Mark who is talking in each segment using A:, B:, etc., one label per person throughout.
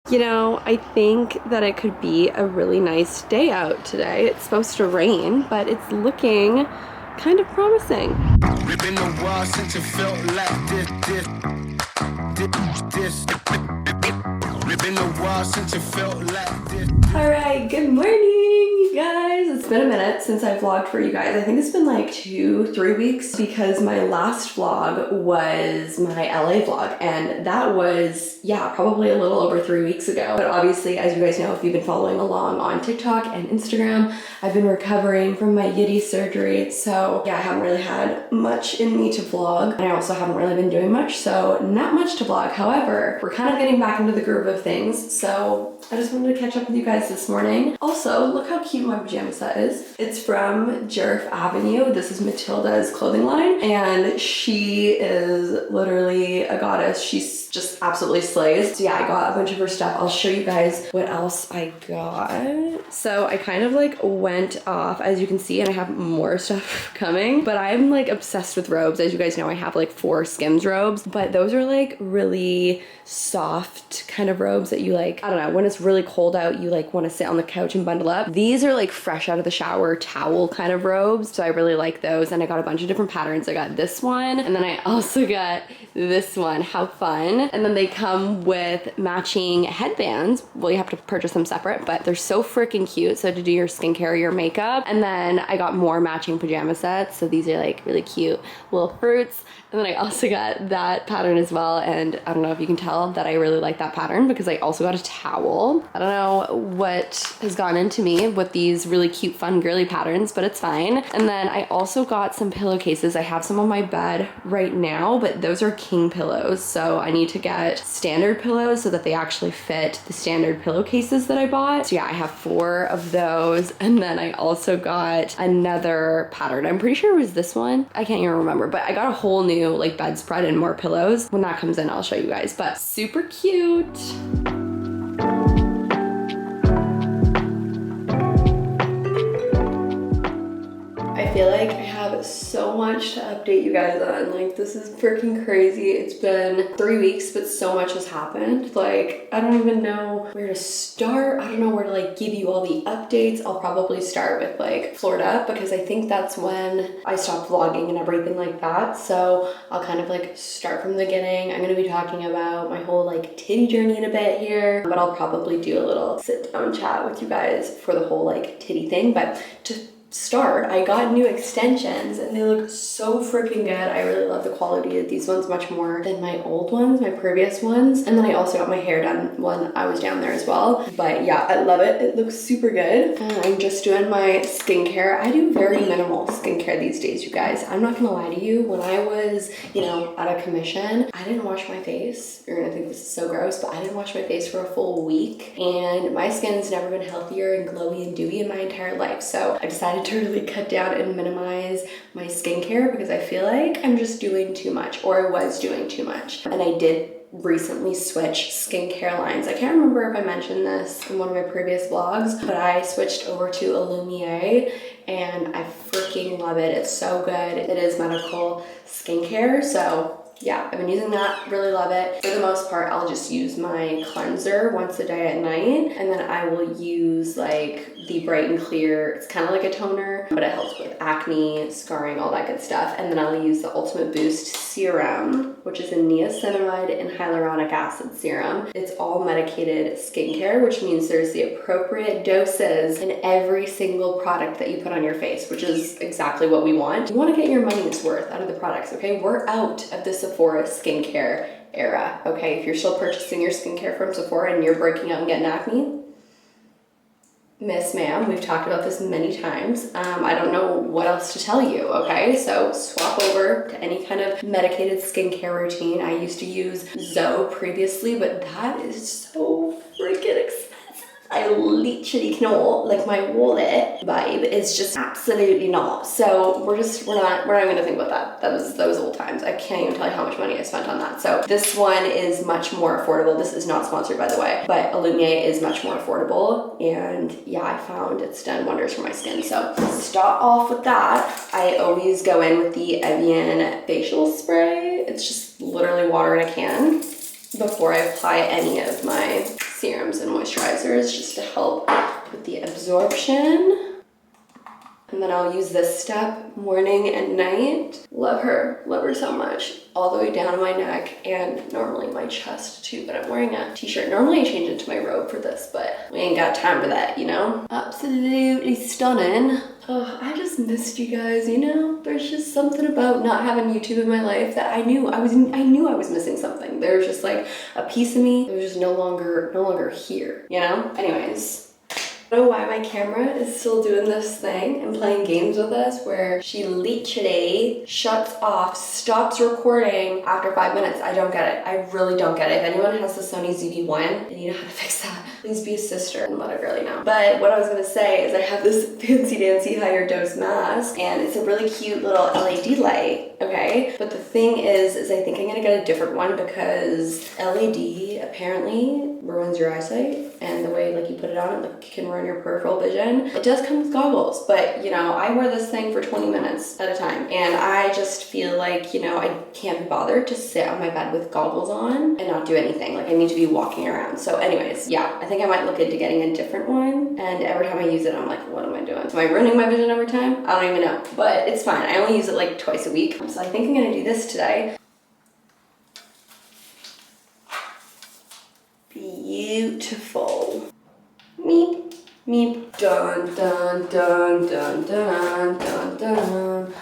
A: You know, I think that it could be a really nice day out today. It's supposed to rain, but it's looking kind of promising. It's been a while since it felt like this. It's been a while since it felt like this. All right, good morning, you guys. It's been a minute since I vlogged for you guys. I think it's been like 2-3 weeks because my last vlog was my LA vlog, and that was, yeah, probably a little over 3 weeks ago. But obviously, as you guys know, if you've been following along on TikTok and Instagram, I've been recovering from my yiddy surgery, so yeah, I haven't really had much in me to vlog, and I also haven't really been doing much, so not much to vlog. However, we're kind of getting back into the groove of things, so I just wanted to catch up with you guys this morning. Also, look how cute my pajama set is. It's from Jerf Avenue. This is Matilda's clothing line, and she is literally a goddess. She's just absolutely slays. So yeah, I got a bunch of her stuff. I'll show you guys what else I got. So I kind of like went off, as you can see, and I have more stuff coming, but I'm like obsessed with robes. As you guys know, I have like 4 Skims robes, but those are like really soft kind of robes that you like, I don't know, when it's really cold out, you like want to sit on the couch and bundle up. These are like fresh out of the shower towel kind of robes, so I really like those, and I got a bunch of different patterns. I got this one, and then I also got this one. How fun. And then they come with matching headbands. Well, you have to purchase them separate, but they're so freaking cute. So to do your skincare, your makeup. And then I got more matching pajama sets. So these are like really cute little fruits. And then I also got that pattern as well. And I don't know if you can tell that I really like that pattern because I also got a towel. I don't know what has gone into me with these really cute, fun, girly patterns, but it's fine. And then I also got some pillowcases. I have some on my bed right now, but those are king pillows. So I need to get standard pillows so that they actually fit the standard pillowcases that I bought. So yeah, I have 4 of those. And then I also got another pattern. I'm pretty sure it was this one. I can't even remember, but I got a whole new like bedspread and more pillows. When that comes in, I'll show you guys, but super cute. I feel like I have so much to update you guys on. Like, this is freaking crazy. It's been 3 weeks, but so much has happened. Like, I don't even know where to start. I don't know where to like give you all the updates. I'll probably start with like Florida because I think that's when I stopped vlogging and everything like that. So I'll kind of like start from the beginning. I'm gonna be talking about my whole like titty journey in a bit here, but I'll probably do a little sit down chat with you guys for the whole like titty thing. But to start, I got new extensions and they look so freaking good. I really love the quality of these ones much more than my old ones, my previous ones. And then I also got my hair done when I was down there as well. But yeah, I love it. It looks super good. And I'm just doing my skincare. I do very minimal skincare these days, you guys. I'm not gonna lie to you. When I was, you know, at a commission, I didn't wash my face. You're gonna think this is so gross, but I didn't wash my face for a full week. And my skin's never been healthier and glowy and dewy in my entire life. So I decided to really cut down and minimize my skincare because I feel like I'm just doing too much, or I was doing too much. And I did recently switch skincare lines. I can't remember if I mentioned this in one of my previous vlogs, but I switched over to Illumier and I freaking love it. It's so good. It is medical skincare, so yeah, I've been using that, really love it. For the most part, I'll just use my cleanser once a day at night, and then I will use like the Bright and Clear. It's kind of like a toner, but it helps with acne, scarring, all that good stuff. And then I'll use the Ultimate Boost Serum, which is a niacinamide and hyaluronic acid serum. It's all medicated skincare, which means there's the appropriate doses in every single product that you put on your face, which is exactly what we want. You want to get your money's worth out of the products, okay? We're out of the Sephora skincare era, okay? If you're still purchasing your skincare from Sephora and you're breaking out and getting acne, miss ma'am, we've talked about this many times. I don't know what else to tell you, okay? So swap over to any kind of medicated skincare routine. I used to use Zoe previously, but that is so freaking expensive. I literally cannot, like my wallet vibe is just absolutely not. So we're not gonna think about that. That was those old times. I can't even tell you how much money I spent on that. So this one is much more affordable. This is not sponsored, by the way, but Illumier is much more affordable. And yeah, I found it's done wonders for my skin. So to start off with that, I always go in with the Evian facial spray. It's just literally water in a can before I apply any of my serums. moisturizers just to help with the absorption. And then I'll use this step morning and night. Love her so much. All the way down to my neck and normally my chest too, but I'm wearing a t-shirt. Normally I change into my robe for this, but we ain't got time for that, you know? Absolutely stunning. Oh, I just missed you guys, you know? There's just something about not having YouTube in my life that I knew I was missing something. There was just like a piece of me that was just no longer here, you know? Anyways. I don't know why my camera is still doing this thing and playing games with us where she literally shuts off, stops recording after 5 minutes. I don't get it. I really don't get it. If anyone has the Sony ZV-1 and you know how to fix that, please be a sister and let a girlie know. But what I was gonna say is I have this fancy dancy higher dose mask and it's a really cute little LED light, okay? But the thing is I think I'm gonna get a different one because LED apparently ruins your eyesight, and the way like you put it on, it can ruin your peripheral vision. It does come with goggles, but you know, I wear this thing for 20 minutes at a time, and I just feel like, you know, I can't be bothered to sit on my bed with goggles on and not do anything. Like I need to be walking around. So anyways, yeah, I think I might look into getting a different one, and every time I use it, I'm like, what am I doing? Am I ruining my vision every time? I don't even know, but it's fine. I only use it like twice a week. So I think I'm gonna do this today. Beautiful. Meep, meep. Dun, dun, dun, dun, dun, dun, dun.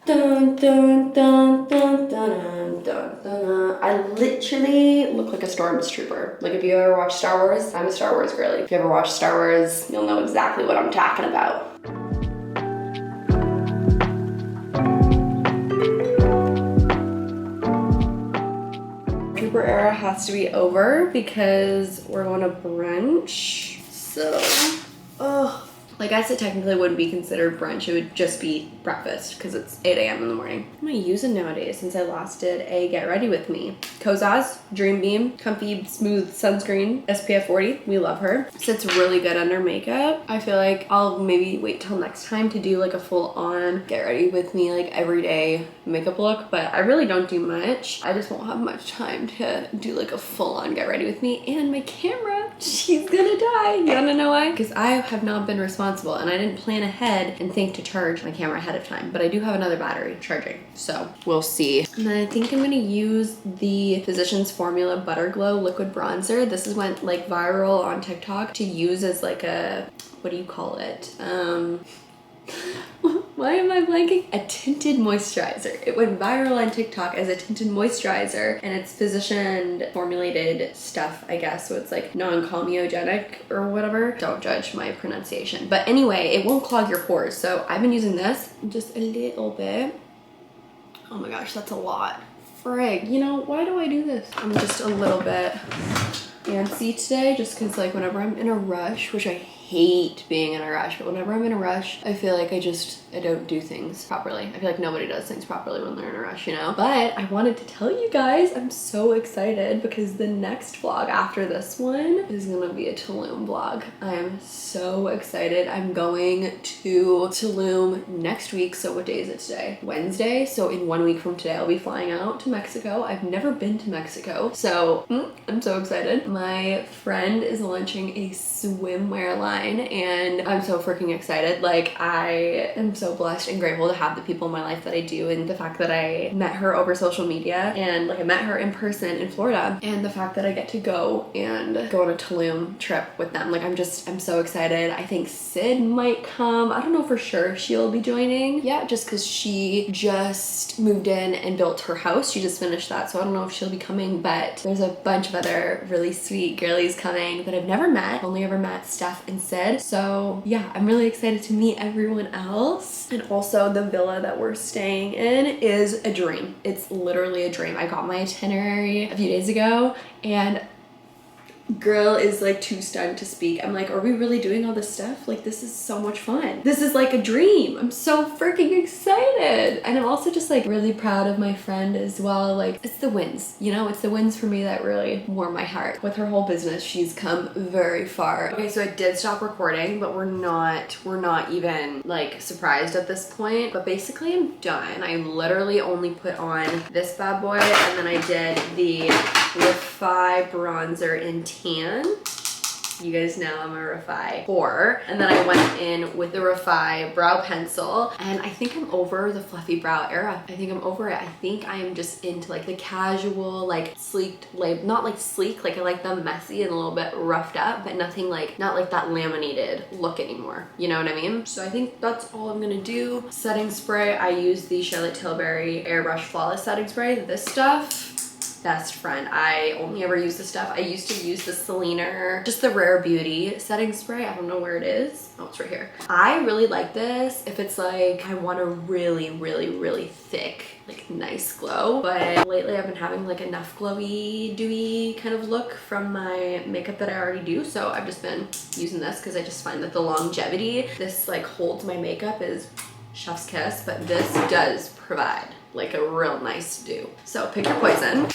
A: Dun, dun, dun, dun, dun, dun, dun. I literally look like a stormtrooper. Like if you ever watch Star Wars, I'm a Star Wars girly. If you ever watch Star Wars, you'll know exactly what I'm talking about. Super era has to be over because we're going to brunch. So, I guess it technically wouldn't be considered brunch. It would just be breakfast because it's 8 a.m. in the morning. What am I using nowadays since I last did a get ready with me? Kozaz Dream Beam Comfy Smooth Sunscreen SPF 40. We love her. Sits really good under makeup. I feel like I'll maybe wait till next time to do like a full on get ready with me like everyday makeup look, but I really don't do much. I just won't have much time to do like a full on get ready with me, and my camera, she's gonna die. You wanna know why? Because I have not been responsible and I didn't plan ahead and think to charge my camera ahead of time, but I do have another battery charging, so we'll see. And then I think I'm gonna use the Physicians Formula Butter Glow Liquid Bronzer. This is went like viral on TikTok to use as like a, what do you call it? Why am I blanking? A tinted moisturizer. It went viral on TikTok as a tinted moisturizer, and it's physician formulated stuff, I guess. So it's like non-comedogenic or whatever. Don't judge my pronunciation. But anyway, it won't clog your pores. So I've been using this just a little bit. Oh my gosh, that's a lot. Frig, you know, why do I do this? I'm just a little bit antsy today just because like whenever I'm in a rush, which I hate being in a rush, but whenever I'm in a rush, I feel like I don't do things properly. I feel like nobody does things properly when they're in a rush, you know? But I wanted to tell you guys, I'm so excited because the next vlog after this one is gonna be a Tulum vlog. I am so excited. I'm going to Tulum next week. So what day is it today? Wednesday. So in 1 week from today, I'll be flying out to Mexico. I've never been to Mexico, so I'm so excited. My friend is launching a swimwear line and I'm so freaking excited. Like I am so blessed and grateful to have the people in my life that I do, and the fact that I met her over social media and like I met her in person in Florida, and the fact that I get to go and go on a Tulum trip with them. Like I'm so excited. I think Sid might come. I don't know for sure if she'll be joining. Yeah, just because she just moved in and built her house. She just finished that, so I don't know if she'll be coming, but there's a bunch of other really sweet girlies coming that I've never met. Only ever met Steph and Sid. So yeah, I'm really excited to meet everyone else. And also the villa that we're staying in is a dream. It's literally a dream. I got my itinerary a few days ago and girl is like too stunned to speak. I'm like, are we really doing all this stuff? Like this is so much fun. This is like a dream. I'm so freaking excited. And I'm also just like really proud of my friend as well. Like it's the wins, you know, it's the wins for me that really warm my heart. With her whole business, she's come very far. Okay, so I did stop recording, but we're not even like surprised at this point. But basically I'm done. I literally only put on this bad boy, and then I did the Lift bronzer in tan. You guys know I'm a Refi whore. And then I went in with the Refi brow pencil, and I think I'm over the fluffy brow era. I think I'm over it. I think I am just into like the casual, like sleek, like not like sleek, like I like them messy and a little bit roughed up, but nothing like, not like that laminated look anymore. You know what I mean? So I think that's all I'm gonna do. Setting spray, I use the Charlotte Tilbury Airbrush Flawless Setting Spray. This stuff, best friend. I only ever use this stuff. I used to use the Selena, just the Rare Beauty setting spray. I don't know where it is. Oh, it's right here. I really like this if it's like I want a really, really, really thick, like nice glow. But lately I've been having like enough glowy, dewy kind of look from my makeup that I already do. So I've just been using this because I just find that the longevity this like holds my makeup is chef's kiss, but this does provide like a real nice dew. So pick your poison.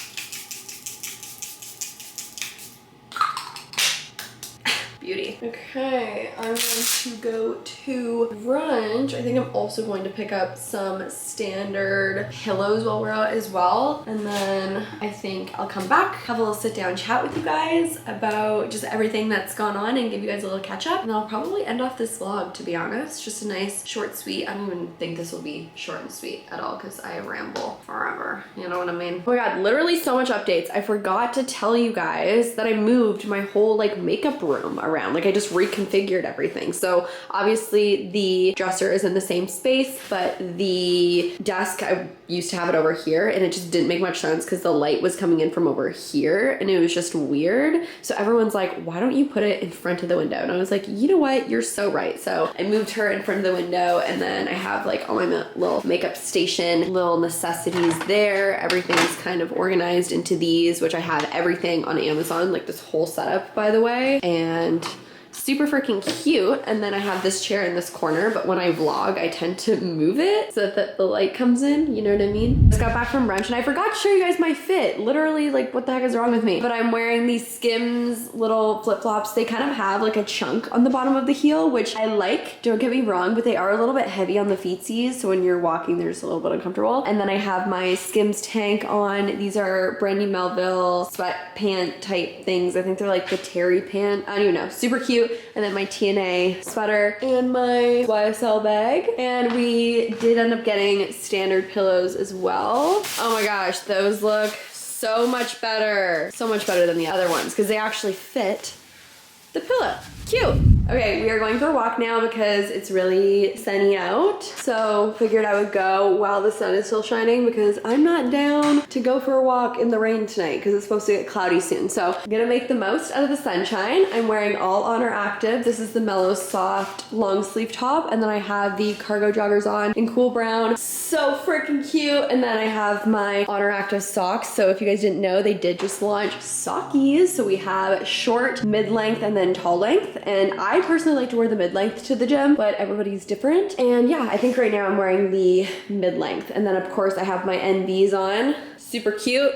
A: Beauty. Okay, I'm going to go to brunch. I think I'm also going to pick up some standard pillows while we're out as well. And then I think I'll come back, have a little sit down chat with you guys about just everything that's gone on and give you guys a little catch up. And then I'll probably end off this vlog, to be honest. Just a nice short, sweet. I don't even think this will be short and sweet at all because I ramble forever. You know what I mean? Oh my God, literally so much updates. I forgot to tell you guys that I moved my whole like makeup room around. Like I just reconfigured everything. So obviously the dresser is in the same space, but the desk, I used to have it over here and it just didn't make much sense because the light was coming in from over here and it was just weird. So everyone's like, why don't you put it in front of the window? And I was like, you know what? You're so right. So I moved her in front of the window, and then I have like all my little makeup station, little necessities there. Everything's kind of organized into these, which I have everything on Amazon, like this whole setup, by the way. And super freaking cute. And then I have this chair in this corner, but when I vlog, I tend to move it so that the light comes in, you know what I mean? Just got back from brunch and I forgot to show you guys my fit. Literally, like, what the heck is wrong with me? But I'm wearing these Skims little flip-flops. They kind of have like a chunk on the bottom of the heel, which I like, don't get me wrong, but they are a little bit heavy on the feetsies. So when you're walking, they're just a little bit uncomfortable. And then I have my Skims tank on. These are Brandy Melville sweat pant type things. I think they're like the terry pant. I don't even know, super cute. And then my TNA sweater and my YSL bag. And we did end up getting standard pillows as well. Oh my gosh, those look so much better. So much better than the other ones because they actually fit the pillow. Cute. Okay, we are going for a walk now because it's really sunny out. So figured I would go while the sun is still shining because I'm not down to go for a walk in the rain tonight because it's supposed to get cloudy soon. So I'm gonna make the most out of the sunshine. I'm wearing all Honor Active. This is the Mellow Soft long sleeve top. And then I have the cargo joggers on in cool brown. So freaking cute. And then I have my Honor Active socks. So if you guys didn't know, they did just launch sockies. So we have short, mid-length, and then tall length. And I personally like to wear the mid-length to the gym, but everybody's different. And yeah, I think right now I'm wearing the mid-length. And then of course I have my NBs on. Super cute.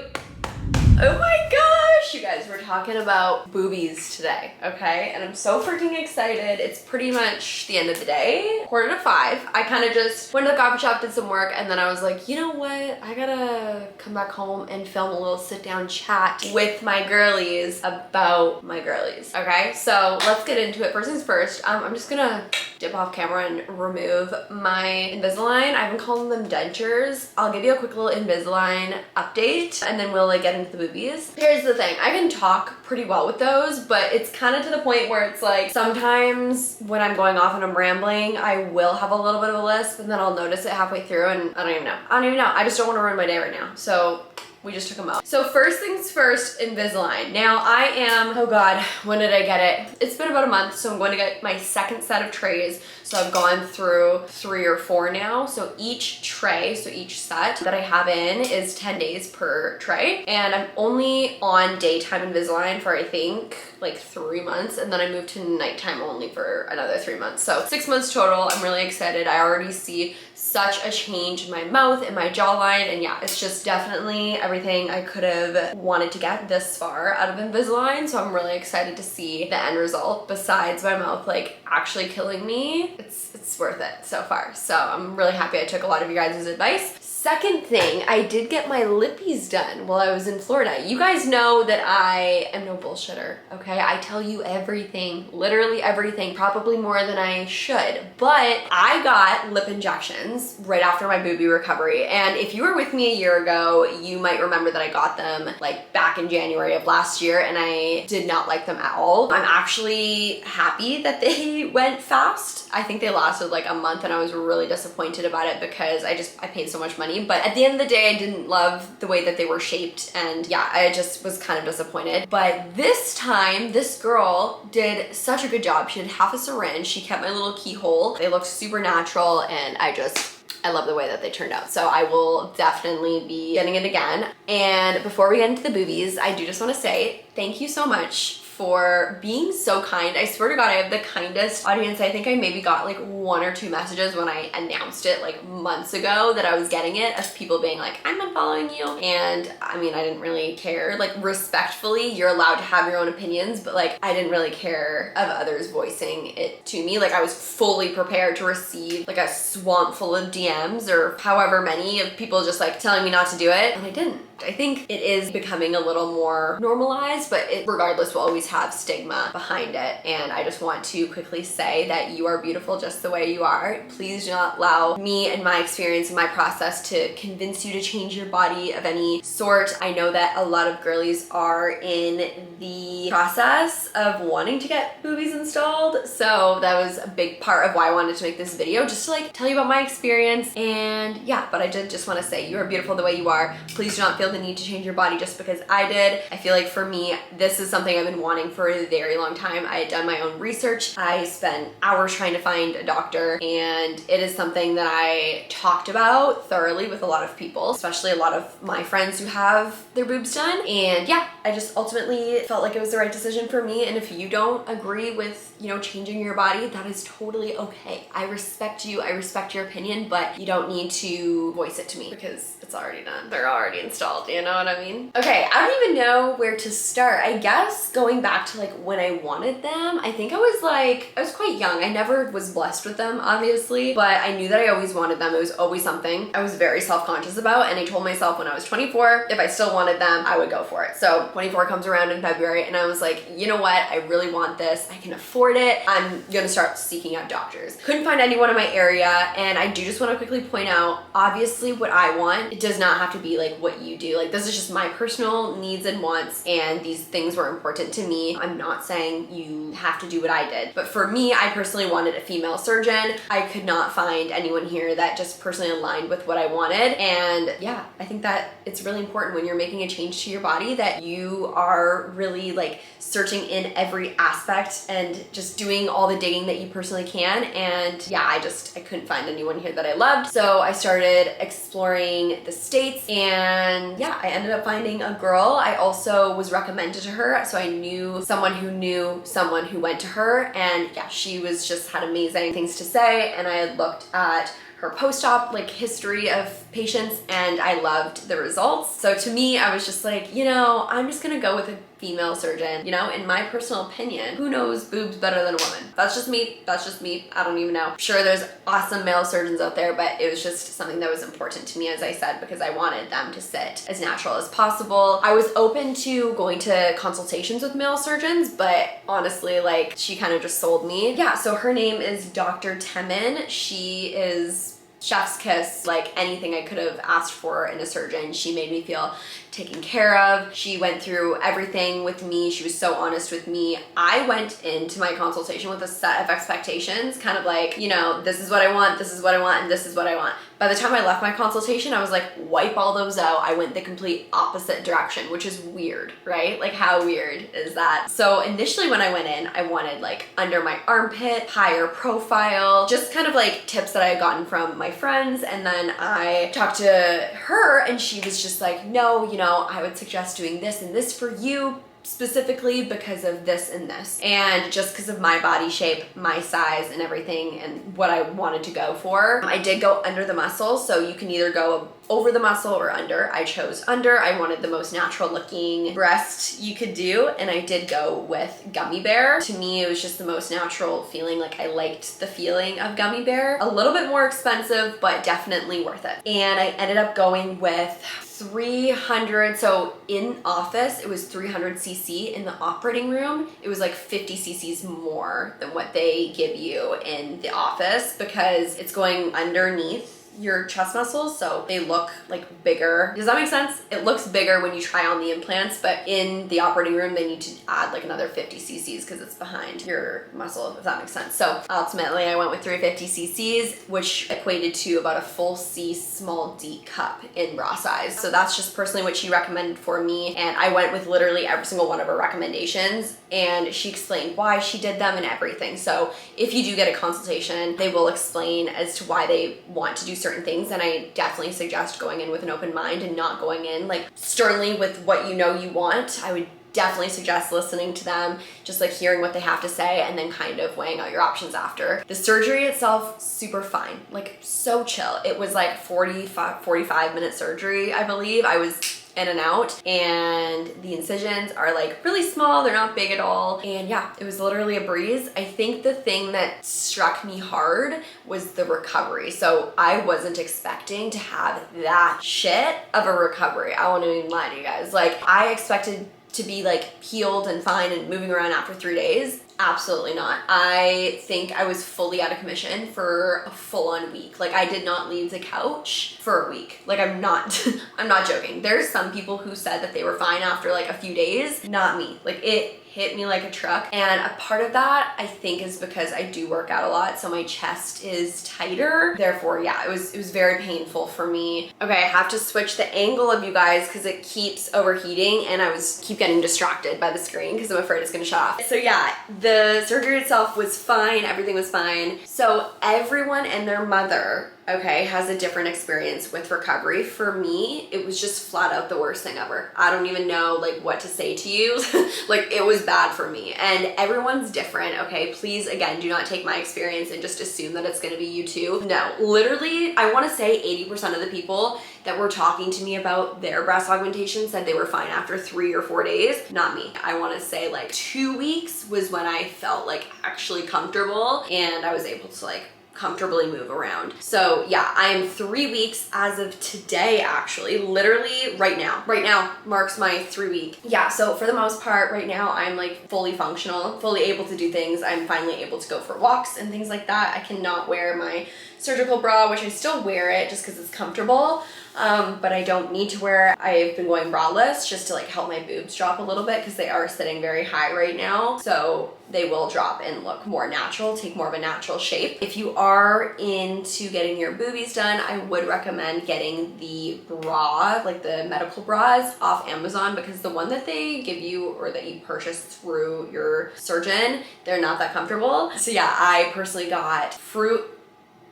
A: Oh my gosh, you guys, we're talking about boobies today, okay? And I'm so freaking excited. It's pretty much the end of the day, 4:45. I kind of just went to the coffee shop, did some work, and then I was like, you know what? I gotta come back home and film a little sit-down chat with my girlies about my girlies, okay? So let's get into it. First things first, I'm just gonna dip off camera and remove my Invisalign. I've been calling them dentures. I'll give you a quick little Invisalign update, and then we'll like get into the boobies. Here's the thing, I can talk pretty well with those, but it's kind of to the point where it's like sometimes when I'm going off and I'm rambling, I will have a little bit of a lisp and then I'll notice it halfway through and I don't even know. I just don't want to ruin my day right now. So we just took them out. So first things first, Invisalign. Now I am, oh God, when did I get it? It's been about a month, so I'm going to get my second set of trays. So I've gone through 3 or 4 now. So each tray, so each set that I have in is 10 days per tray. And I'm only on daytime Invisalign for I think like 3 months. And then I moved to nighttime only for another 3 months. So 6 months total. I'm really excited. I already see such a change in my mouth and my jawline, and yeah, it's just definitely everything I could have wanted to get this far out of Invisalign, so I'm really excited to see the end result. Besides my mouth like actually killing me, it's worth it so far. So I'm really happy I took a lot of you guys' advice. Second thing, I did get my lippies done while I was in Florida. You guys know that I am no bullshitter, okay? I tell you everything, literally everything, probably more than I should. But I got lip injections right after my boobie recovery. And if you were with me a year ago, you might remember that I got them like back in January of last year, and I did not like them at all. I'm actually happy that they went fast. I think they lasted like a month, and I was really disappointed about it because I paid so much money. But at the end of the day, I didn't love the way that they were shaped, and yeah, I just was kind of disappointed. But this time, this girl did such a good job. She did half a syringe, she kept my little keyhole. They looked super natural, and I love the way that they turned out. So I will definitely be getting it again. And before we get into the boobies, I do just want to say thank you so much for being so kind. I swear to God, I have the kindest audience. I think I maybe got like 1 or 2 messages when I announced it like months ago that I was getting it, of people being like, I'm unfollowing you. And I mean, I didn't really care. Like, respectfully, you're allowed to have your own opinions, but like, I didn't really care of others voicing it to me. Like, I was fully prepared to receive like a swamp full of DMs or however many of people just like telling me not to do it, and I didn't. I think it is becoming a little more normalized, but it regardless will always have stigma behind it. And I just want to quickly say that you are beautiful just the way you are. Please do not allow me and my experience and my process to convince you to change your body of any sort. I know that a lot of girlies are in the process of wanting to get boobies installed, so that was a big part of why I wanted to make this video, just to like tell you about my experience. And yeah, but I did just want to say you are beautiful the way you are. Please do not feel the need to change your body just because I did. I feel like for me, this is something I've been wanting for a very long time. I had done my own research. I spent hours trying to find a doctor, and it is something that I talked about thoroughly with a lot of people, especially a lot of my friends who have their boobs done. And yeah, I just ultimately felt like it was the right decision for me. And if you don't agree with, you know, changing your body, that is totally okay. I respect you, I respect your opinion, but you don't need to voice it to me because it's already done. They're already installed, you know what I mean? Okay, I don't even know where to start. I guess going back to like when I wanted them, I think I was quite young. I never was blessed with them, obviously, but I knew that I always wanted them. It was always something I was very self-conscious about, and I told myself when I was 24, if I still wanted them, I would go for it. So 24 comes around in February, and I was like, you know what? I really want this. I can afford it. I'm gonna start seeking out doctors. Couldn't find anyone in my area, and I do just want to quickly point out, obviously what I want, it does not have to be like what you do. Like, this is just my personal needs and wants, and these things were important to me. I'm not saying you have to do what I did, but for me, I personally wanted a female surgeon. I could not find anyone here that just personally aligned with what I wanted. And yeah, I think that it's really important when you're making a change to your body that you are really like searching in every aspect and just doing all the digging that you personally can. And yeah, I couldn't find anyone here that I loved. So I started exploring the States, and yeah, I ended up finding a girl. I also was recommended to her, so I knew someone who went to her, and yeah, she was just had amazing things to say. And I had looked at her post-op like history of patients, and I loved the results. So to me, I was just like, you know, I'm just gonna go with a female surgeon. You know, in my personal opinion, who knows boobs better than a woman? That's just me. I don't even know. I'm sure there's awesome male surgeons out there, but it was just something that was important to me, as I said, because I wanted them to sit as natural as possible. I was open to going to consultations with male surgeons, but honestly, like, she kind of just sold me. Yeah, so her name is Dr. Temin. She is chef's kiss, like anything I could have asked for in a surgeon. She made me feel taken care of. She went through everything with me. She was so honest with me. I went into my consultation with a set of expectations, kind of like, you know, this is what I want, this is what I want, and this is what I want. By the time I left my consultation, I was like, wipe all those out. I went the complete opposite direction, which is weird, right? Like, how weird is that? So initially when I went in, I wanted like under my armpit, higher profile, just kind of like tips that I had gotten from my friends. And then I talked to her, and she was just like, no, you know, I would suggest doing this and this for you,
B: specifically because of this and this, and just because of my body shape, my size and everything, and what I wanted to go for. I did go under the muscle, so you can either go over the muscle or under. I chose under. I wanted the most natural looking breast you could do, and I did go with gummy bear. To me, it was just the most natural feeling. Like, I liked the feeling of gummy bear. A little bit more expensive, but definitely worth it. And I ended up going with 300. So in office, it was 300 cc. In the operating room, it was like 50 cc's more than what they give you in the office, because it's going underneath your chest muscles, so they look like bigger. Does that make sense? It looks bigger when you try on the implants, but in the operating room they need to add like another 50 cc's because it's behind your muscle, if that makes sense. So ultimately I went with 350 cc's, which equated to about a full C small D cup in bra size. So that's just personally what she recommended for me, and I went with literally every single one of her recommendations, and she explained why she did them and everything. So if you do get a consultation, they will explain as to why they want to do certain things, and I definitely suggest going in with an open mind and not going in like sternly with what you know you want. I would definitely suggest listening to them, just like hearing what they have to say and then kind of weighing out your options after. The surgery itself, super fine, like so chill. It was like 45 minute surgery, I believe. I was in and out, and the incisions are like really small, they're not big at all, and yeah, it was literally a breeze. I think the thing that struck me hard was the recovery. So I wasn't expecting to have that shit of a recovery. I won't even lie to you guys. Like, I expected to be like healed and fine and moving around after 3 days. Absolutely not. I think I was fully out of commission for a full-on week. Like, I did not leave the couch for a week. Like, I'm not I'm not joking. There's some people who said that they were fine after like a few days. Not me. Like, it hit me like a truck. And a part of that, I think, is because I do work out a lot, so my chest is tighter. Therefore, yeah, it was very painful for me. Okay, I have to switch the angle of you guys because it keeps overheating, and I keep getting distracted by the screen because I'm afraid it's gonna shut off. So yeah, the surgery itself was fine, everything was fine. So everyone and their mother, okay, has a different experience with recovery. For me, it was just flat out the worst thing ever. I don't even know like what to say to you. Like, it was bad for me, and everyone's different, okay? Please, again, do not take my experience and just assume that it's gonna be you too. No, literally, I wanna say 80% of the people that were talking to me about their breast augmentation said they were fine after 3 or 4 days. Not me. I wanna say like 2 weeks was when I felt like actually comfortable, and I was able to like comfortably move around. So yeah, I'm 3 weeks as of today, actually, literally right now. Right now marks my 3 week. Yeah, so for the most part right now I'm like fully functional, fully able to do things. I'm finally able to go for walks and things like that. I cannot wear my surgical bra, which I still wear it just because it's comfortable. But I don't need to wear it. I've been going braless just to like help my boobs drop a little bit because they are sitting very high right now. So they will drop and look more natural, take more of a natural shape. If you are into getting your boobies done, I would recommend getting the bra, like the medical bras off Amazon, because the one that they give you or that you purchase through your surgeon, they're not that comfortable. So yeah, I personally got Fruit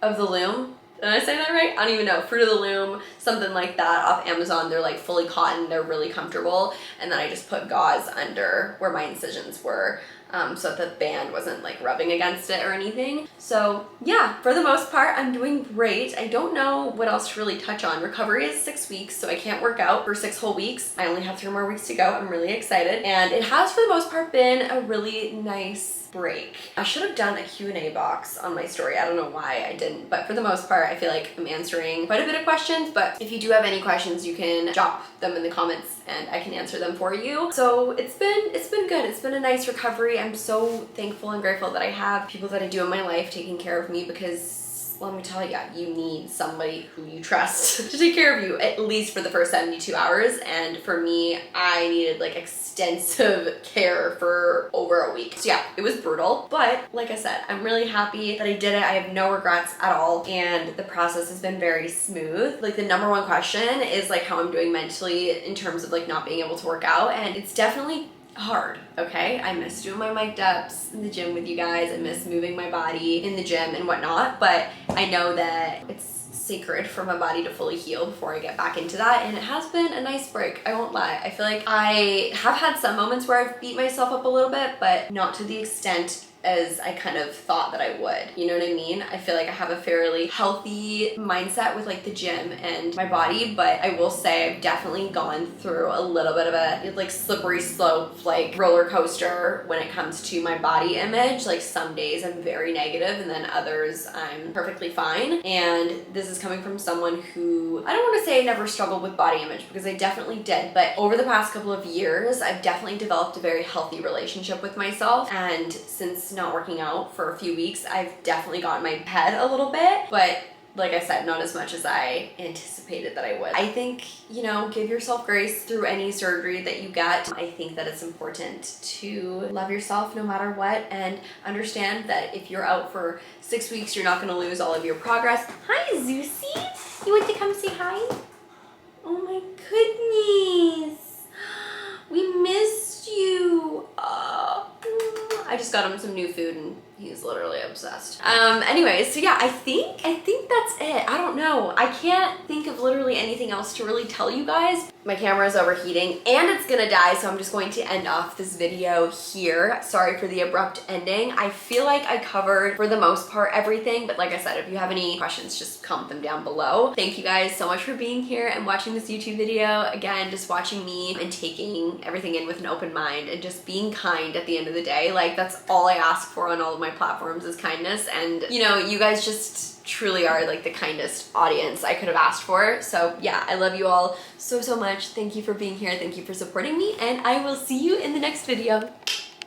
B: of the Loom. Did I say that right? I don't even know. Fruit of the Loom, something like that, off Amazon. They're like fully cotton. They're really comfortable. And then I just put gauze under where my incisions were, so that the band wasn't like rubbing against it or anything. So yeah, for the most part, I'm doing great. I don't know what else to really touch on. Recovery is 6 weeks, so I can't work out for 6 whole weeks. I only have 3 more weeks to go. I'm really excited. And it has, for the most part, been a really nice break. I should have done a Q&A box on my story. I don't know why I didn't, but for the most part, I feel like I'm answering quite a bit of questions. But if you do have any questions, you can drop them in the comments and I can answer them for you. So it's been good. It's been a nice recovery. I'm so thankful and grateful that I have people that I do in my life taking care of me, because let me tell you, you need somebody who you trust to take care of you, at least for the first 72 hours. And for me, I needed like extensive care for over a week. So yeah, it was brutal. But like I said, I'm really happy that I did it. I have no regrets at all. And the process has been very smooth. Like, the number one question is like how I'm doing mentally in terms of like not being able to work out. And it's definitely hard, okay? I miss doing my mic ups in the gym with you guys. I miss moving my body in the gym and whatnot, but I know that it's sacred for my body to fully heal before I get back into that, and it has been a nice break, I won't lie. I feel like I have had some moments where I've beat myself up a little bit, but not to the extent as I kind of thought that I would. You know what I mean? I feel like I have a fairly healthy mindset with like the gym and my body, but I will say I've definitely gone through a little bit of a like slippery slope, like roller coaster when it comes to my body image. Like some days I'm very negative and then others I'm perfectly fine. And this is coming from someone who, I don't want to say I never struggled with body image because I definitely did, but over the past couple of years, I've definitely developed a very healthy relationship with myself. And since not working out for a few weeks, I've definitely gotten my head a little bit, but like I said, not as much as I anticipated that I would. I think, you know, give yourself grace through any surgery that you get. I think that it's important to love yourself no matter what, and understand that if you're out for 6 weeks, you're not gonna lose all of your progress. Hi, Zeusy. You want to come say hi? Oh my goodness. We missed you. I just got him some new food and he's literally obsessed. Anyways, so yeah, I think that's it. I don't know. I can't think of literally anything else to really tell you guys. My camera is overheating and it's gonna die, so I'm just going to end off this video here. Sorry for the abrupt ending. I feel like I covered, for the most part, everything, but like I said, if you have any questions, just comment them down below. Thank you guys so much for being here and watching this YouTube video. Again, just watching me and taking everything in with an open mind and just being kind at the end of the day. Like, that's all I ask for on all of my platforms is kindness, and you know, you guys just truly are like the kindest audience I could have asked for. So yeah, I love you all so much. Thank you for being here. Thank you for supporting me, and I will see you in the next video.